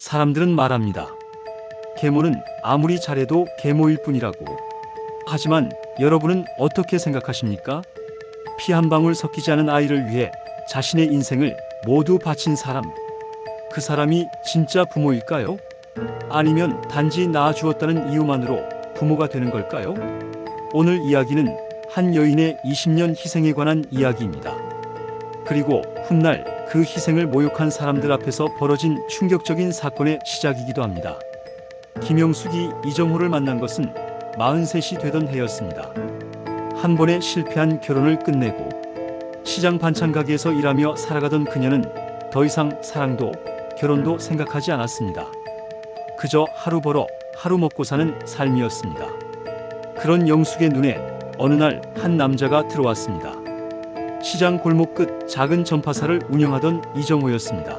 사람들은 말합니다. 계모는 아무리 잘해도 계모일 뿐이라고. 하지만 여러분은 어떻게 생각하십니까? 피 한 방울 섞이지 않은 아이를 위해 자신의 인생을 모두 바친 사람. 그 사람이 진짜 부모일까요? 아니면 단지 낳아주었다는 이유만으로 부모가 되는 걸까요? 오늘 이야기는 한 여인의 20년 희생에 관한 이야기입니다. 그리고 훗날 그 희생을 모욕한 사람들 앞에서 벌어진 충격적인 사건의 시작이기도 합니다. 김영숙이 이정호를 만난 것은 43이 되던 해였습니다. 한 번에 실패한 결혼을 끝내고 시장 반찬 가게에서 일하며 살아가던 그녀는 더 이상 사랑도 결혼도 생각하지 않았습니다. 그저 하루 벌어 하루 먹고 사는 삶이었습니다. 그런 영숙의 눈에 어느 날 한 남자가 들어왔습니다. 시장 골목 끝 작은 전파사를 운영하던 이정호였습니다.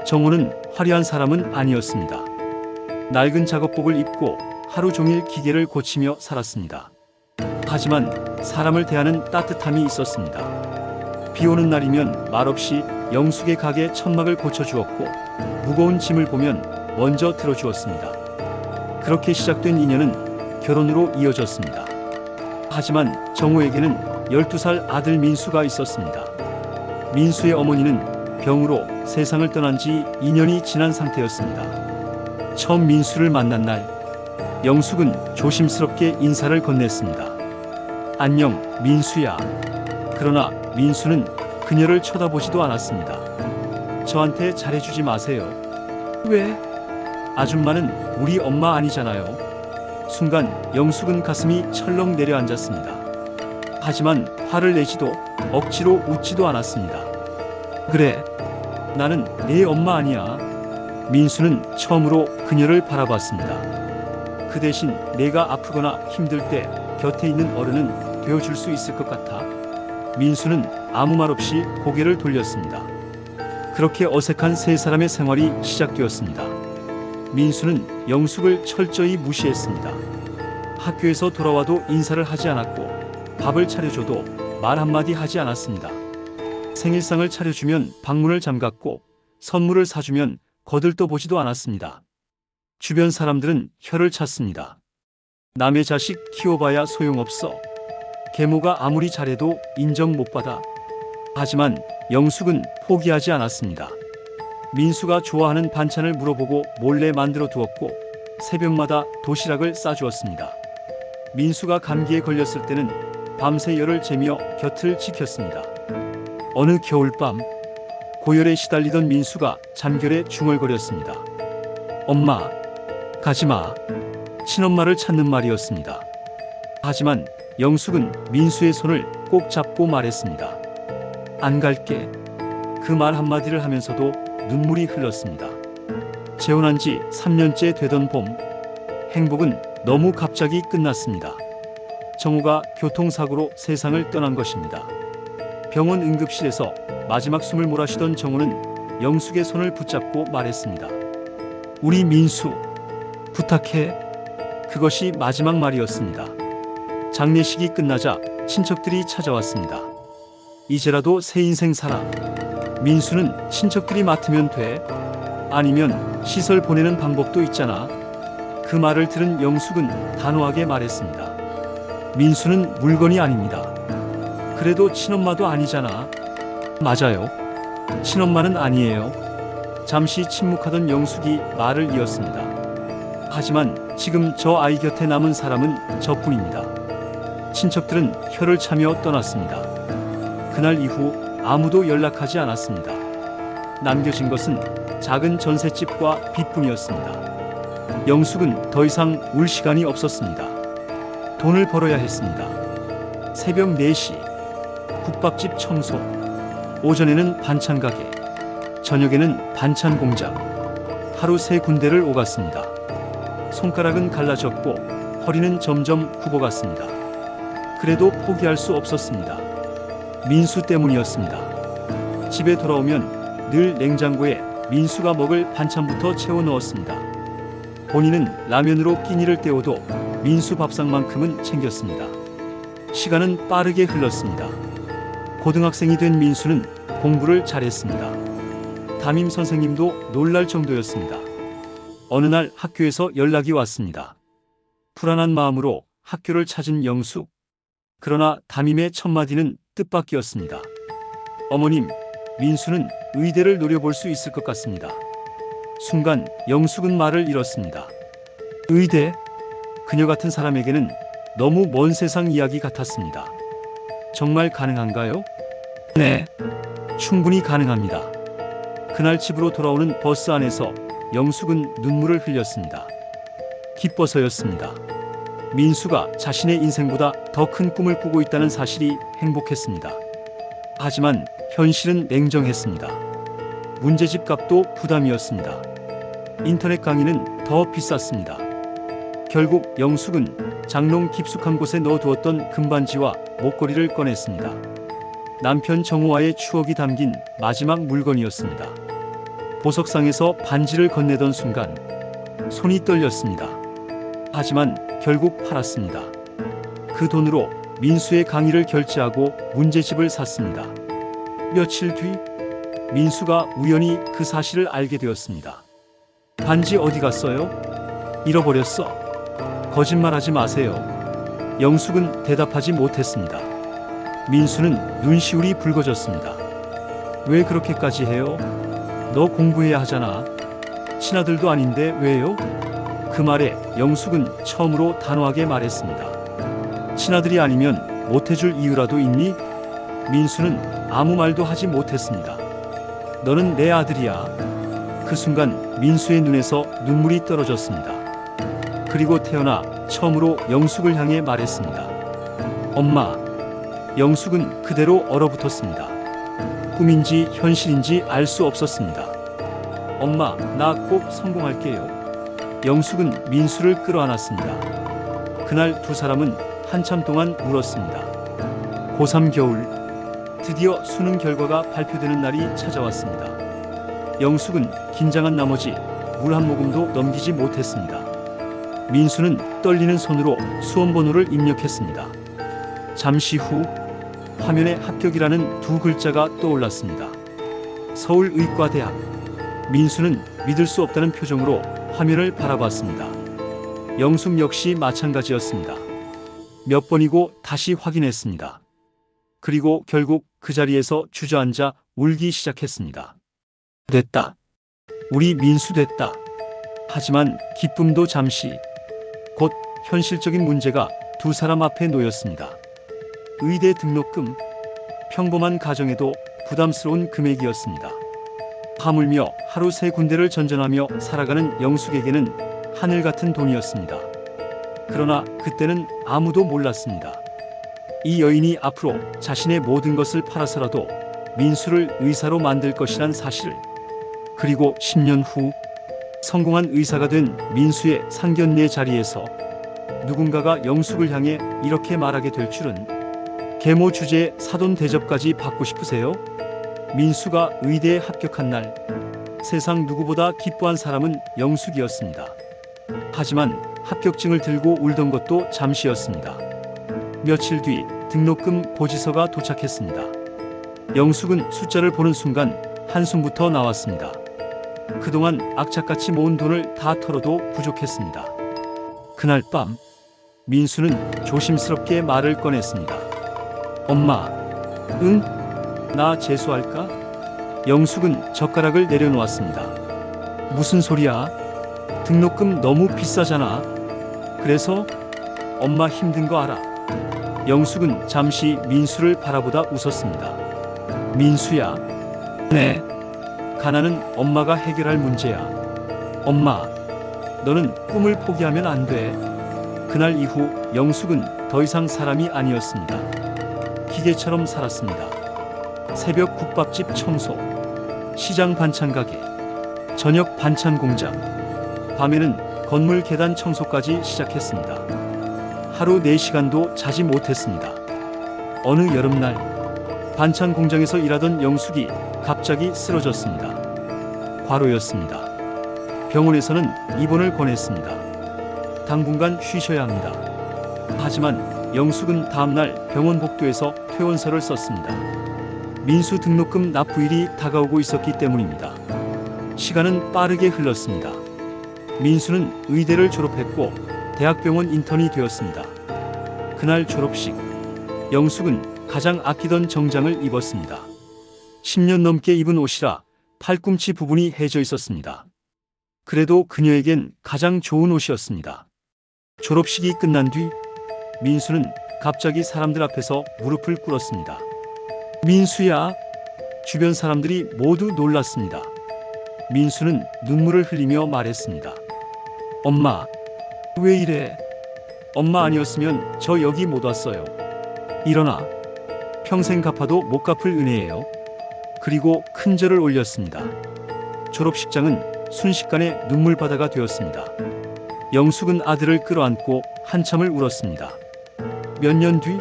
정호는 화려한 사람은 아니었습니다. 낡은 작업복을 입고 하루 종일 기계를 고치며 살았습니다. 하지만 사람을 대하는 따뜻함이 있었습니다. 비 오는 날이면 말없이 영숙의 가게 천막을 고쳐주었고 무거운 짐을 보면 먼저 들어주었습니다. 그렇게 시작된 인연은 결혼으로 이어졌습니다. 하지만 정호에게는 12살 아들 민수가 있었습니다. 민수의 어머니는 병으로 세상을 떠난 지 2년이 지난 상태였습니다. 처음 민수를 만난 날, 영숙은 조심스럽게 인사를 건넸습니다. 안녕, 민수야. 그러나 민수는 그녀를 쳐다보지도 않았습니다. 저한테 잘해주지 마세요. 왜? 아줌마는 우리 엄마 아니잖아요. 순간 영숙은 가슴이 철렁 내려앉았습니다. 하지만 화를 내지도 억지로 웃지도 않았습니다. 그래, 나는 내 엄마 아니야. 민수는 처음으로 그녀를 바라봤습니다. 그 대신 내가 아프거나 힘들 때 곁에 있는 어른은 되어줄 수 있을 것 같아. 민수는 아무 말 없이 고개를 돌렸습니다. 그렇게 어색한 세 사람의 생활이 시작되었습니다. 민수는 영숙을 철저히 무시했습니다. 학교에서 돌아와도 인사를 하지 않았고 밥을 차려줘도 말 한마디 하지 않았습니다. 생일상을 차려주면 방문을 잠갔고 선물을 사주면 거들떠보지도 않았습니다. 주변 사람들은 혀를 찼습니다. 남의 자식 키워봐야 소용없어. 계모가 아무리 잘해도 인정 못 받아. 하지만 영숙은 포기하지 않았습니다. 민수가 좋아하는 반찬을 물어보고 몰래 만들어 두었고 새벽마다 도시락을 싸주었습니다. 민수가 감기에 걸렸을 때는 밤새 열을 쬐며 곁을 지켰습니다. 어느 겨울밤 고열에 시달리던 민수가 잔결에 중얼거렸습니다. 엄마, 가지마. 친엄마를 찾는 말이었습니다. 하지만 영숙은 민수의 손을 꼭 잡고 말했습니다. 안 갈게. 그 말 한마디를 하면서도 눈물이 흘렀습니다. 재혼한 지 3년째 되던 봄, 행복은 너무 갑자기 끝났습니다. 정호가 교통사고로 세상을 떠난 것입니다. 병원 응급실에서 마지막 숨을 몰아쉬던 정호는 영숙의 손을 붙잡고 말했습니다. 우리 민수, 부탁해. 그것이 마지막 말이었습니다. 장례식이 끝나자 친척들이 찾아왔습니다. 이제라도 새 인생 살아. 민수는 친척들이 맡으면 돼. 아니면 시설 보내는 방법도 있잖아. 그 말을 들은 영숙은 단호하게 말했습니다. 민수는 물건이 아닙니다. 그래도 친엄마도 아니잖아. 맞아요. 친엄마는 아니에요. 잠시 침묵하던 영숙이 말을 이었습니다. 하지만 지금 저 아이 곁에 남은 사람은 저뿐입니다. 친척들은 혀를 차며 떠났습니다. 그날 이후 아무도 연락하지 않았습니다. 남겨진 것은 작은 전셋집과 빚뿐이었습니다. 영숙은 더 이상 울 시간이 없었습니다. 돈을 벌어야 했습니다. 새벽 4시 국밥집 청소, 오전에는 반찬 가게, 저녁에는 반찬 공장. 하루 3군데를 오갔습니다. 손가락은 갈라졌고 허리는 점점 굽어갔습니다. 그래도 포기할 수 없었습니다. 민수 때문이었습니다. 집에 돌아오면 늘 냉장고에 민수가 먹을 반찬부터 채워 넣었습니다. 본인은 라면으로 끼니를 때워도 민수 밥상만큼은 챙겼습니다. 시간은 빠르게 흘렀습니다. 고등학생이 된 민수는 공부를 잘했습니다. 담임 선생님도 놀랄 정도였습니다. 어느 날 학교에서 연락이 왔습니다. 불안한 마음으로 학교를 찾은 영숙. 그러나 담임의 첫마디는 뜻밖이었습니다. 어머님, 민수는 의대를 노려볼 수 있을 것 같습니다. 순간 영숙은 말을 잃었습니다. 의대? 그녀 같은 사람에게는 너무 먼 세상 이야기 같았습니다. 정말 가능한가요? 네, 충분히 가능합니다. 그날 집으로 돌아오는 버스 안에서 영숙은 눈물을 흘렸습니다. 기뻐서였습니다. 민수가 자신의 인생보다 더 큰 꿈을 꾸고 있다는 사실이 행복했습니다. 하지만 현실은 냉정했습니다. 문제집 값도 부담이었습니다. 인터넷 강의는 더 비쌌습니다. 결국 영숙은 장롱 깊숙한 곳에 넣어두었던 금반지와 목걸이를 꺼냈습니다. 남편 정호와의 추억이 담긴 마지막 물건이었습니다. 보석상에서 반지를 건네던 순간 손이 떨렸습니다. 하지만 결국 팔았습니다. 그 돈으로 민수의 강의를 결제하고 문제집을 샀습니다. 며칠 뒤 민수가 우연히 그 사실을 알게 되었습니다. 반지 어디 갔어요? 잃어버렸어. 거짓말하지 마세요. 영숙은 대답하지 못했습니다. 민수는 눈시울이 붉어졌습니다. 왜 그렇게까지 해요? 너 공부해야 하잖아. 친아들도 아닌데 왜요? 그 말에 영숙은 처음으로 단호하게 말했습니다. 친아들이 아니면 못해줄 이유라도 있니? 민수는 아무 말도 하지 못했습니다. 너는 내 아들이야. 그 순간 민수의 눈에서 눈물이 떨어졌습니다. 그리고 태어나 처음으로 영숙을 향해 말했습니다. 엄마. 영숙은 그대로 얼어붙었습니다. 꿈인지 현실인지 알 수 없었습니다. 엄마, 나 꼭 성공할게요. 영숙은 민수를 끌어안았습니다. 그날 두 사람은 한참 동안 울었습니다. 고3 겨울, 드디어 수능 결과가 발표되는 날이 찾아왔습니다. 영숙은 긴장한 나머지 물 한 모금도 넘기지 못했습니다. 민수는 떨리는 손으로 수험번호를 입력했습니다. 잠시 후 화면에 합격이라는 두 글자가 떠올랐습니다. 서울의과대학. 민수는 믿을 수 없다는 표정으로 화면을 바라봤습니다. 영숙 역시 마찬가지였습니다. 몇 번이고 다시 확인했습니다. 그리고 결국 그 자리에서 주저앉아 울기 시작했습니다. 됐다. 우리 민수 됐다. 하지만 기쁨도 잠시. 곧 현실적인 문제가 두 사람 앞에 놓였습니다. 의대 등록금. 평범한 가정에도 부담스러운 금액이었습니다. 하물며 하루 세 군데를 전전하며 살아가는 영숙에게는 하늘 같은 돈이었습니다. 그러나 그때는 아무도 몰랐습니다. 이 여인이 앞으로 자신의 모든 것을 팔아서라도 민수를 의사로 만들 것이란 사실을. 그리고 10년 후 성공한 의사가 된 민수의 상견례 자리에서 누군가가 영숙을 향해 이렇게 말하게 될 줄은. 계모 주제에 사돈 대접까지 받고 싶으세요? 민수가 의대에 합격한 날 세상 누구보다 기뻐한 사람은 영숙이었습니다. 하지만 합격증을 들고 울던 것도 잠시였습니다. 며칠 뒤 등록금 고지서가 도착했습니다. 영숙은 숫자를 보는 순간 한숨부터 나왔습니다. 그동안 악착같이 모은 돈을 다 털어도 부족했습니다. 그날 밤 민수는 조심스럽게 말을 꺼냈습니다. 엄마, 응? 나 재수할까? 영숙은 젓가락을 내려놓았습니다. 무슨 소리야? 등록금 너무 비싸잖아. 그래서? 엄마 힘든 거 알아. 영숙은 잠시 민수를 바라보다 웃었습니다. 민수야. 네. 가난은 엄마가 해결할 문제야. 엄마, 너는 꿈을 포기하면 안 돼. 그날 이후 영숙은 더 이상 사람이 아니었습니다. 기계처럼 살았습니다. 새벽 국밥집 청소, 시장 반찬 가게, 저녁 반찬 공장, 밤에는 건물 계단 청소까지 시작했습니다. 하루 4시간도 자지 못했습니다. 어느 여름날 반찬 공장에서 일하던 영숙이 갑자기 쓰러졌습니다. 과로였습니다. 병원에서는 입원을 권했습니다. 당분간 쉬셔야 합니다. 하지만 영숙은 다음날 병원 복도에서 퇴원서를 썼습니다. 민수 등록금 납부일이 다가오고 있었기 때문입니다. 시간은 빠르게 흘렀습니다. 민수는 의대를 졸업했고 대학병원 인턴이 되었습니다. 그날 졸업식, 영숙은 가장 아끼던 정장을 입었습니다. 10년 넘게 입은 옷이라 팔꿈치 부분이 해져 있었습니다. 그래도 그녀에겐 가장 좋은 옷이었습니다. 졸업식이 끝난 뒤 민수는 갑자기 사람들 앞에서 무릎을 꿇었습니다. 민수야. 주변 사람들이 모두 놀랐습니다. 민수는 눈물을 흘리며 말했습니다. 엄마, 왜 이래? 엄마 아니었으면 저 여기 못 왔어요. 일어나. 평생 갚아도 못 갚을 은혜예요. 그리고 큰 절을 올렸습니다. 졸업식장은 순식간에 눈물바다가 되었습니다. 영숙은 아들을 끌어안고 한참을 울었습니다. 몇 년 뒤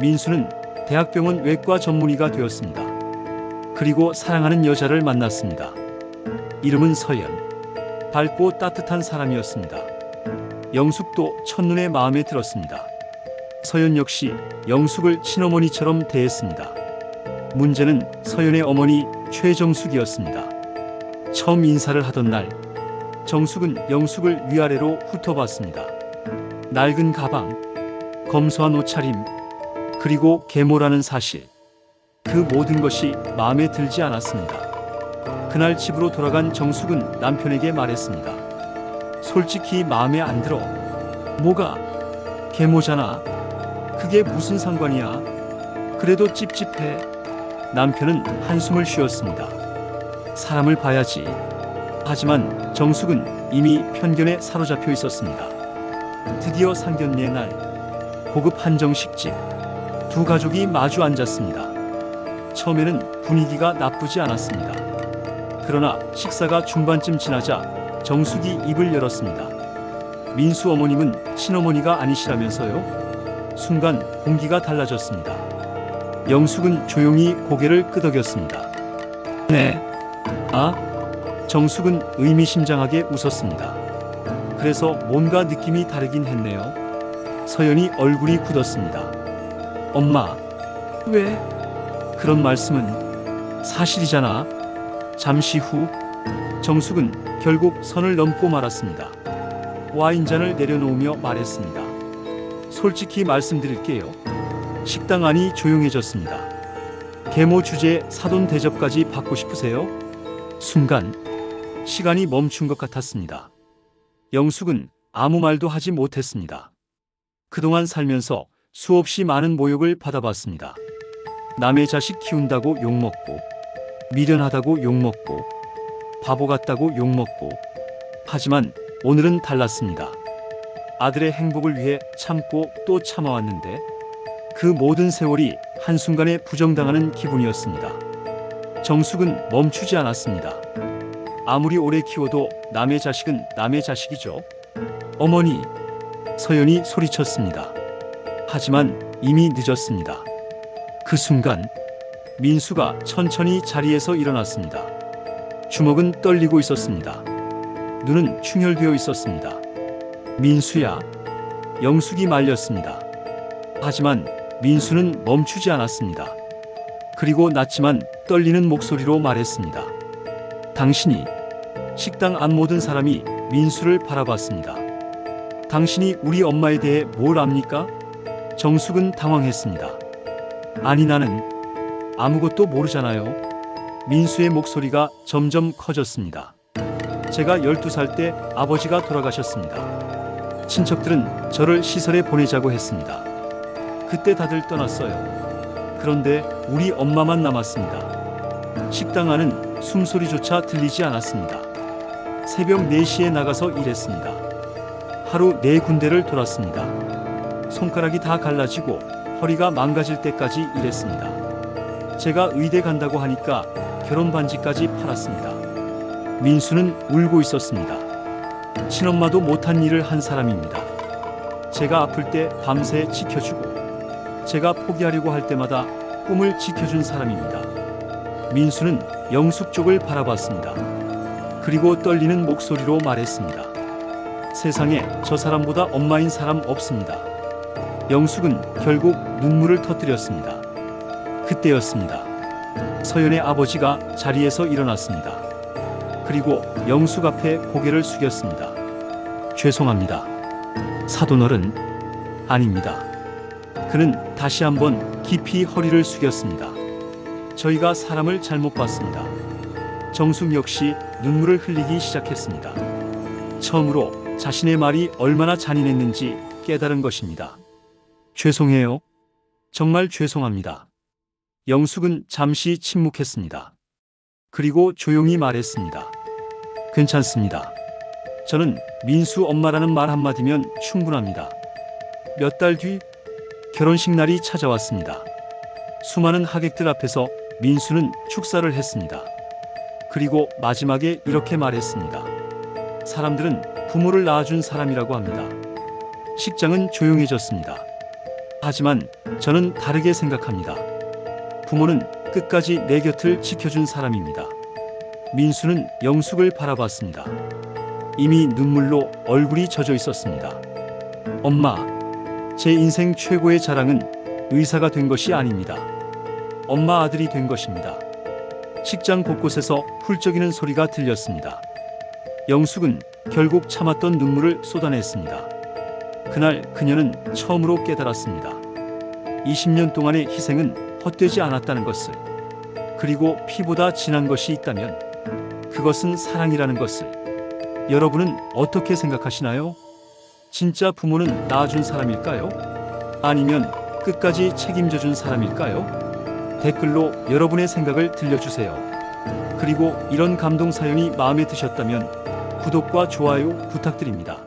민수는 대학병원 외과 전문의가 되었습니다. 그리고 사랑하는 여자를 만났습니다. 이름은 서연. 밝고 따뜻한 사람이었습니다. 영숙도 첫눈에 마음에 들었습니다. 서연 역시 영숙을 친어머니처럼 대했습니다. 문제는 서연의 어머니 최정숙이었습니다. 처음 인사를 하던 날, 정숙은 영숙을 위아래로 훑어봤습니다. 낡은 가방, 검소한 옷차림, 그리고 계모라는 사실. 그 모든 것이 마음에 들지 않았습니다. 그날 집으로 돌아간 정숙은 남편에게 말했습니다. 솔직히 마음에 안 들어. 뭐가? 계모잖아. 그게 무슨 상관이야. 그래도 찝찝해. 남편은 한숨을 쉬었습니다. 사람을 봐야지. 하지만 정숙은 이미 편견에 사로잡혀 있었습니다. 드디어 상견례 날, 고급 한정식집. 두 가족이 마주 앉았습니다. 처음에는 분위기가 나쁘지 않았습니다. 그러나 식사가 중반쯤 지나자 정숙이 입을 열었습니다. 민수 어머님은 친어머니가 아니시라면서요? 순간 공기가 달라졌습니다. 영숙은 조용히 고개를 끄덕였습니다. 네. 아? 정숙은 의미심장하게 웃었습니다. 그래서 뭔가 느낌이 다르긴 했네요. 서연이 얼굴이 굳었습니다. 엄마, 왜? 그런 말씀은 사실이잖아. 잠시 후 정숙은 결국 선을 넘고 말았습니다. 와인잔을 내려놓으며 말했습니다. 솔직히 말씀드릴게요. 식당 안이 조용해졌습니다. 계모 주제에 사돈 대접까지 받고 싶으세요? 순간 시간이 멈춘 것 같았습니다. 영숙은 아무 말도 하지 못했습니다. 그동안 살면서 수없이 많은 모욕을 받아봤습니다. 남의 자식 키운다고 욕먹고, 미련하다고 욕먹고, 바보 같다고 욕먹고. 하지만 오늘은 달랐습니다. 아들의 행복을 위해 참고 또 참아왔는데 그 모든 세월이 한순간에 부정당하는 기분이었습니다. 정숙은 멈추지 않았습니다. 아무리 오래 키워도 남의 자식은 남의 자식이죠. 어머니, 서연이 소리쳤습니다. 하지만 이미 늦었습니다. 그 순간 민수가 천천히 자리에서 일어났습니다. 주먹은 떨리고 있었습니다. 눈은 충혈되어 있었습니다. 민수야. 영숙이 말렸습니다. 하지만 민수는 멈추지 않았습니다. 그리고 낮지만 떨리는 목소리로 말했습니다. 당신이. 식당 안 모든 사람이 민수를 바라봤습니다. 당신이 우리 엄마에 대해 뭘 압니까? 정숙은 당황했습니다. 아니, 나는 아무것도 모르잖아요. 민수의 목소리가 점점 커졌습니다. 제가 12살 때 아버지가 돌아가셨습니다. 친척들은 저를 시설에 보내자고 했습니다. 그때 다들 떠났어요. 그런데 우리 엄마만 남았습니다. 식당 안은 숨소리조차 들리지 않았습니다. 새벽 4시에 나가서 일했습니다. 하루 4군데를 돌았습니다. 손가락이 다 갈라지고 허리가 망가질 때까지 일했습니다. 제가 의대 간다고 하니까 결혼 반지까지 팔았습니다. 민수는 울고 있었습니다. 친엄마도 못한 일을 한 사람입니다. 제가 아플 때 밤새 지켜주고 제가 포기하려고 할 때마다 꿈을 지켜준 사람입니다. 민수는 영숙 쪽을 바라봤습니다. 그리고 떨리는 목소리로 말했습니다. 세상에 저 사람보다 엄마인 사람 없습니다. 영숙은 결국 눈물을 터뜨렸습니다. 그때였습니다. 서연의 아버지가 자리에서 일어났습니다. 그리고 영숙 앞에 고개를 숙였습니다. 죄송합니다. 사돈어른, 아닙니다. 그는 다시 한번 깊이 허리를 숙였습니다. 저희가 사람을 잘못 봤습니다. 정숙 역시 눈물을 흘리기 시작했습니다. 처음으로 자신의 말이 얼마나 잔인했는지 깨달은 것입니다. 죄송해요. 정말 죄송합니다. 영숙은 잠시 침묵했습니다. 그리고 조용히 말했습니다. 괜찮습니다. 저는 민수 엄마라는 말 한마디면 충분합니다. 몇 달 뒤 결혼식 날이 찾아왔습니다. 수많은 하객들 앞에서 민수는 축사를 했습니다. 그리고 마지막에 이렇게 말했습니다. 사람들은 부모를 낳아준 사람이라고 합니다. 식장은 조용해졌습니다. 하지만 저는 다르게 생각합니다. 부모는 끝까지 내 곁을 지켜준 사람입니다. 민수는 영숙을 바라봤습니다. 이미 눈물로 얼굴이 젖어 있었습니다. 엄마, 제 인생 최고의 자랑은 의사가 된 것이 아닙니다. 엄마 아들이 된 것입니다. 식장 곳곳에서 훌쩍이는 소리가 들렸습니다. 영숙은 결국 참았던 눈물을 쏟아냈습니다. 그날 그녀는 처음으로 깨달았습니다. 20년 동안의 희생은 헛되지 않았다는 것을. 그리고 피보다 진한 것이 있다면 그것은 사랑이라는 것을. 여러분은 어떻게 생각하시나요? 진짜 부모는 낳아준 사람일까요? 아니면 끝까지 책임져준 사람일까요? 댓글로 여러분의 생각을 들려주세요. 그리고 이런 감동 사연이 마음에 드셨다면 구독과 좋아요 부탁드립니다.